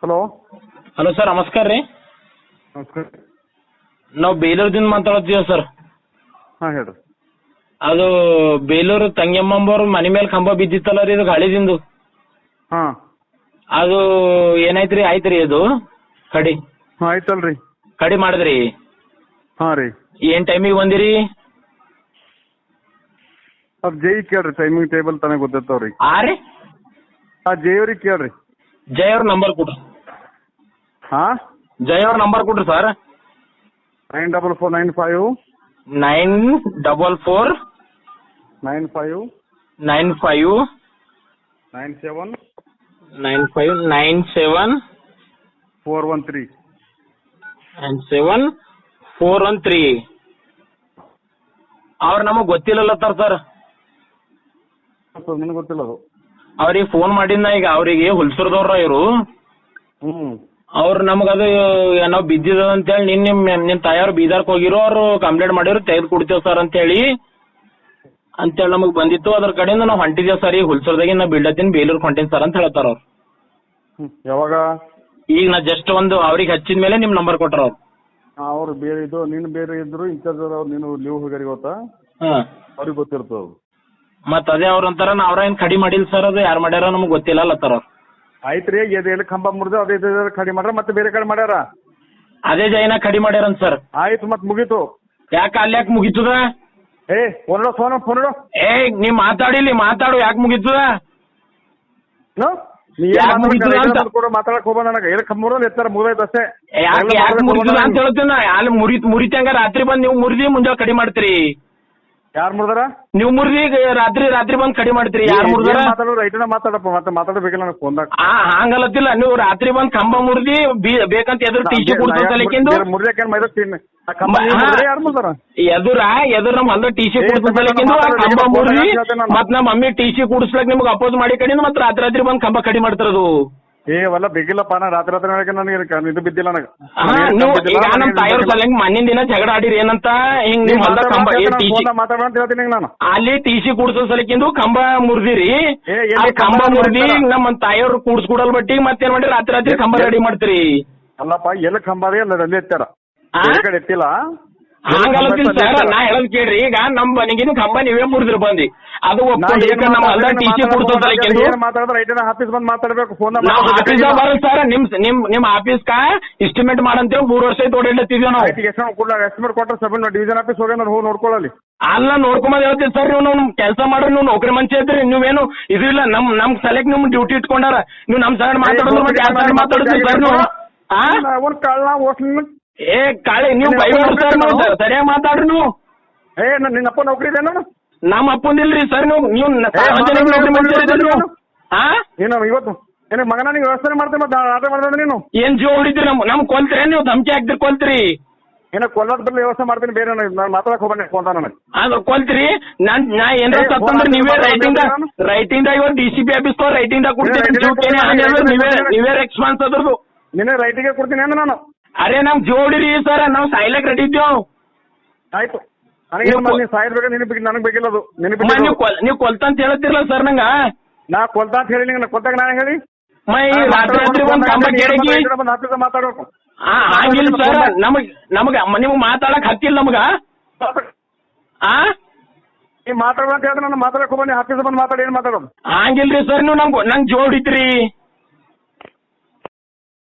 Hello hello sir ನಮಸ್ಕಾರ ರೀ. ನಮಸ್ಕಾರ. ನಾವು ಬೇಲೂರದಿಂದ ಮಾತಾಡ್ತೀವಿ ಸರ್. ಹಾಂ ಹೇಳ್ರಿ. ಅದು ಬೇಲೂರು ತಂಗೆಮ್ಮಂಬವ್ರ ಮನೆ ಮೇಲೆ ಕಂಬ ಬಿದ್ದಿತ್ತಲ್ಲ ರೀ, ಇದು ಗಾಳಿದಿಂದು. ಹಾಂ ಅದು ಏನಾಯ್ತು ರೀ? ಆಯ್ತು ರೀ ಅದು ಕಡಿ ಹಾಂ ಆಯ್ತಲ್ರಿ. ಕಡಿ ಮಾಡಿದ್ರಿ? ಹಾಂ ರೀ. ಏನು ಟೈಮಿಗೆ ಬಂದಿರಿ? ಅದು ಜೈ ಕೇಳ್ರಿ, ಟೈಮಿಂಗ್ ಟೇಬಲ್ ತನಕ ಗೊತ್ತಿರ್ತಾವ್ರಿ. ರೀ ಜೈ ಅವ್ರಿಗೆ ಕೇಳ್ರಿ. ಜೈ ಅವ್ರ ನಂಬರ್ ಕೊಡ್ರಿ. ಹಾಂ ಜೈ ಅವ್ರ ನಂಬರ್ ಕೊಡ್ರಿ ಸರ್. 94495 944 95 95 97 95 97 413 97 413. ಅವ್ರು ನಮಗೆ ಗೊತ್ತಿಲ್ಲತ್ತಾರ ಸರ್. ನನಗೆ ಗೊತ್ತಿಲ್ಲ ಅದು. ಅವ್ರಿಗೆ ಫೋನ್ ಮಾಡಿದ್ನ ಈಗ, ಅವರಿಗೆ ಹುಲ್ಸೂರ್ದವ್ರ ಇವರು. ಅವ್ರು ನಮಗದು ನಾವು ಬಿದ್ದಿದ ಅಂತೇಳಿ ನಿನ್ನ ತಾಯಾರು ಬೀದರ್ಗೆ ಹೋಗಿರೋ, ಅವ್ರು ಕಂಪ್ಲೇಂಟ್ ಮಾಡಿದ್ರು, ತೆಗೆದು ಕೊಡ್ತೇವೆ ಸರ್ ಅಂತೇಳಿ ನಮಗೆ ಬಂದಿತ್ತು. ಅದ್ರ ಕಡೆಯಿಂದ ನಾವು ಹೊಂಟಿದ್ದೇವೆ ಸರ್. ಈಗ ಹುಲ್ಸೂರ್ದಾಗಿ ನಾ ಬೀಳ್ತೀನಿ, ಬೇಲೂರ್ಗೆ ಹೊಂಟೀನಿ ಸರ್ ಅಂತ ಹೇಳ್ತಾರ ಅವ್ರು. ಯಾವಾಗ? ಈಗ ನಾ ಜಸ್ಟ್ ಒಂದು ಅವ್ರಿಗೆ ಹಚ್ಚಿದ ಮೇಲೆ ನಿಮ್ಮ ನಂಬರ್ ಕೊಟ್ರ ಅವ್ರು. ಅವ್ರು ಬೇರೆ ಇದು, ನೀನು ಬೇರೆ ಇದ್ರು ಇನ್ಚಾರ್ಜ್ ಅವ್ರು, ನೀನು ಲೀವ್ ಹೋಗ್ಯಾರಿ ಗೊತ್ತಾ? ಹಾಂ, ಅವ್ರಿಗೆ ಗೊತ್ತಿರ್ತದ. ಮತ್ತೆ ಅದೇ ಅವ್ರ ಅಂತಾರ ಅವ್ರ ಏನು ಕಡಿ ಮಾಡಿಲ್ಲ ಸರ್, ಅದು ಯಾರು ಮಾಡ್ಯಾರ ನಮಗೆ ಗೊತ್ತಿಲ್ಲ ಅಲ್ಲತ್ತಾರ ಅವ್ರು. ಆಯ್ತು ರೀ, ಎಲ್ಲಿ ಕಂಬ ಮುರಿದು ಅದೇ ಕಡಿ ಮಾಡ್ರ, ಮತ್ತೆ ಬೇರೆ ಕಡೆ ಮಾಡ್ಯಾರ? ಅದೇ ಜೈನ ಕಡಿ ಮಾಡ್ಯಾರಂತ ಸರ್. ಆಯ್ತು, ಮತ್ತೆ ಮುಗೀತು. ಯಾಕೆ ಅಲ್ಲಿ ಯಾಕೆ ಮುಗೀತದ? ಫೋನ್ ನೀ ಮಾತಾಡು, ಯಾಕೆ ಮುಗೀತದ? ಮಾತಾಡಕ್ ಹೋಗ ನನಗೆ ಎಲ್ಲಿ ಮುರಿದ ಎತ್ತರ ಮುರಿದೈತೆ ಅಷ್ಟೇ. ಯಾಕೆ ಮುರಿತದ ಅಂತ ಹೇಳ್ತೀನಿ. ಅಲ್ಲಿ ಮುರಿತಂಗ ರಾತ್ರಿ ಬಂದು ನೀವು ಮುರಿದಿ ಮುಂಜಾನೆ ಕಡಿ ಮಾಡ್ತೀರಿ. ಯಾರು ಮುರಿದಾರ? ನೀವು ಮುರಿದಿ ರಾತ್ರಿ ಬಂದು ಕಡಿ ಮಾಡ್ತೀರಿ. ಯಾರು ಮುರಿದಾರ? ಮಾತಾಡೋರು ರೈಟನ ಮಾತಾಡಪ್ಪ, ಮತ್ತೆ ಮಾತಾಡಬೇಕಿಲ್ಲ ನನಗೆ ಫೋನ್ದಾಗ. ಹಂಗಲ್ಲತ್ತಿಲ್ಲ, ನೀವು ರಾತ್ರಿ ಬಂದು ಕಂಬ ಮುರಿದಿ ಬೇಕಂತ ಎದುರು ಟಿ-ಶಿ ಕೊಡ್ಸಲಿಕ್ಕಿಂದು ಎದುರು ನಮ್ಮ ಹೊಲದ ಟಿ-ಶಿ ಕೊಡ್ಸಲಿಕ್ಕಿಂದು ಕಂಬ ಮುರಿದಿ ಮತ್ ನಮ್ಮ ಮಮ್ಮಿ ಟಿ-ಶಿ ಕೂಡಿಸ್ಲಕ್ ನಿಮ್ಗೆ ಅಪೋಸ್ ಮಾಡಿ ಕಡಿಂದ ಮತ್ತೆ ರಾತ್ರಿ ಬಂದು ಕಂಬ ಕಡಿ ಮಾಡ್ತಾರದು. ವಲ್ಲ ಬೇಕಿಲ್ಲಪ್ಪ, ನಾ ರಾತ್ರಿ ನನಗೆ ಇದು ಬಿದ್ದಿಲ್ಲ ನನಗೆ. ಈಗ ನಮ್ಮ ತಾಯಿಯವ್ರ ಸಲಂಗ್ ಮಣ್ಣಿನ ದಿನ ಜಗಳ ಆಡಿರಿ ಏನಂತ, ಹಿಂಗ್ ನಿಮ್ ಹೊಲದ ಕಂಬ ಮಾತಾಡ ಹೇಳ್ತೀನಿ ನಾನು. ಅಲ್ಲಿ ಟಿ-ಶಿ ಕೂಡ್ಸೋ ಸಲಕ್ಕಿಂದು ಕಂಬ ಮುರಿದಿರಿ. ಕಂಬ ಮುರಿದಿ ನಮ್ಮ ತಾಯಿಯವ್ರು ಕೂಡ್ಸ್ಕೊಡಲ್ ಬಟ್ಟಿ ಮತ್ತೇನ್ ಮಾಡಿ ರಾತ್ರಿ ಕಂಬ ರೆಡಿ ಮಾಡ್ತೀರಿ. ಅಲ್ಲಪ್ಪ, ಎಲ್ಲ ಕಂಬ ಅದೇ ಅಲ್ಲ ಅಲ್ಲಿ ಎತ್ತಾರ, ಕಡೆ ಎತ್ತಿಲ್ಲ. ಹಂಗಲ್ಲತ್ತಿಲ್ಲ ಸರ್, ನಾ ಹೇಳದ್ ಕೇಳ್ರಿ. ಈಗ ನಮ್ ಮನೆಗಿನ ಕಂಬ ನೀವೇ ಮುರಿದ್ರಿ ಬಂದಿ, ಅದು ಒಪ್ಕೊಂಡು ನಮ್ಮ ಹೊಲದ ಟಿ-ಶಿ ಕೂಡ್ಸೋ ಸಲಕ್ಕಿಂದು ಆಫೀಸ್ ಬಂದ್ ಮಾತಾಡ್ಬೇಕು. ಫೋನ್ ಆಫೀಸ್ ಬರೋದು ಸರ್, ನಿಮ್ ಆಫೀಸ್ಕ ಎಸ್ಟಿಮೇಟ್ ಮಾಡಂತೇಳಿ 3 ವರ್ಷ ಐತೆ ಓಡಾಡ್ಲತ್ತಿದ್ವಿ ನಾವು. ಎಸ್ಟಿಮೇಟ್ ಕೊಟ್ಟರೆ ಸಬ್ ಡಿವಿಷನ್ ಆಫೀಸ್ ಹೋಗಿ ಹೋಗಿ ನೋಡ್ಕೊಳ್ಳಿ. ಅಲ್ಲ ನೋಡ್ಕೊಂಬದ್ ಹೇಳ್ತೀವಿ ಸರ್. ನೀವು ಕೆಲಸ ಮಾಡ್ರಿ, ನೀವು ನೌಕರಿ ಮಂಚೆ ಇದ್ರಿ, ನೀವೇನು ಇದು ಇಲ್ಲ. ನಮ್ ಸಲಕ್ ನಿಮ್ ಡ್ಯೂಟಿ ಇಟ್ಕೊಂಡಾರ, ನೀವು ನಮ್ ಸೈಡ್ ಮಾತಾಡೋದು ಮಾತಾಡ್ತೀವಿ ಸರ್. ನೀವು ಕಾಳಿ ನೀವು ಬೈಬಾರ್ದು ಸರ್, ನೀವು ಸರಿಯಾಗಿ ಮಾತಾಡ್ರಿ. ನೀವು ನಿನ್ನಪ್ಪ ನೌಕರಿ ಇದೆ ನೋಡು. ನಮ್ಮ ಅಪ್ಪಂದಿಲ್ರಿ ಸರ್. ನೀವು ಸಾರ್ವಜನಿಕ ನೌಕರಿ ಮಂಚೆ ಇದ್ರಿ ನೀವು. ಇವತ್ತು ಏನ ಮಗನ ನೀವು ವ್ಯವಸ್ಥೆ ಮಾಡ್ತೇವೆ, ಮತ್ತೆ ಆಟ ಮಾಡ್ದೆ ನೀನು ಏನ್ ಜೀವ ಹೊಡಿದ್ರಿ? ನಮ್ ಕೊಲ್ತೀರಿ, ನೀವು ಧಮಕಿ ಹಾಕ್ತಿರಿ, ಕೊಲ್ತೀರಿ. ಏನೋ ಕೊಲ್ಲೋದ್ ಬದಲು ವ್ಯವಸ್ಥೆ ಮಾಡ್ತೀನಿ, ಬೇರೆ ನಾನು ಮಾತಾಡಕ್ ಹೋಗ್ಬಂದೆ ಫೋನ್ ನನಗೆ. ಅದು ಕೊಲ್ತೀರಿ. ನಾ ಏನಾರ ಸತ್ತಂದ್ರೆ ನೀವೇ ರೈಟಿಂಗ್ ಇವಾಗ DCP ಆಫೀಸ್ ರೈಟಿಂಗ್ ಕೊಡ್ತೀರಿ. ನೀವೇ ರೆಸ್ಪಾನ್ಸ್ ಅದ್ರದ್ದು. ನಿನ್ನೆ ರೈಟಿಂಗ್ ಕೊಡ್ತೀನಿ ಅಂದ್ರೆ ನಾನು. ಅರೆ ನಮ್ ಜೀವ ಹೊಡಿರಿ ಸರ್, ನಾವು ಸಾಯ್ಲಕ್ ರೆಡಿ ಇದ್ದೇವ್. ಆಯ್ತು, ನನಗೆ ಸಾಯ್ಬೇಕು, ನನಗೆ ಬೇಕಿಲ್ಲ ಅದು. ನೀವು ಕೊಲ್ತಂತ ಹೇಳ್ತಿರಲ್ಲ ಸರ್ ನಂಗ. ನಾ ಕೊಲ್ತ ಅಂತ ಹೇಳಿ ಕೊಲ್ತಾಗ ನಾನು ಹೇಳಿ ರಾತ್ರಿ ಮಾತಾಡ್ಬೇಕು. ಹಂಗಿಲ್ಲ ಸರ್, ನಿಮ್ಗೆ ಮಾತಾಡಕ್ ಹತ್ತಿಲ್ಲ ನಮಗ. ನೀವ್ ಮಾತಾಡ್ಬೇಕಂತ ಹೇಳಿದ್ರೆ ನಾನು ಮಾತಾಡಕ್ ಹೋಗ್ಬನ್ನಿ, ಆಫೀಸ್ ಬಂದು ಮಾತಾಡಿ. ಏನ್ ಮಾತಾಡೋದು? ಹಂಗಿಲ್ರಿ ಸರ್, ನೀವು ನಂಗೆ ಜೋಡಿತ್ರಿ.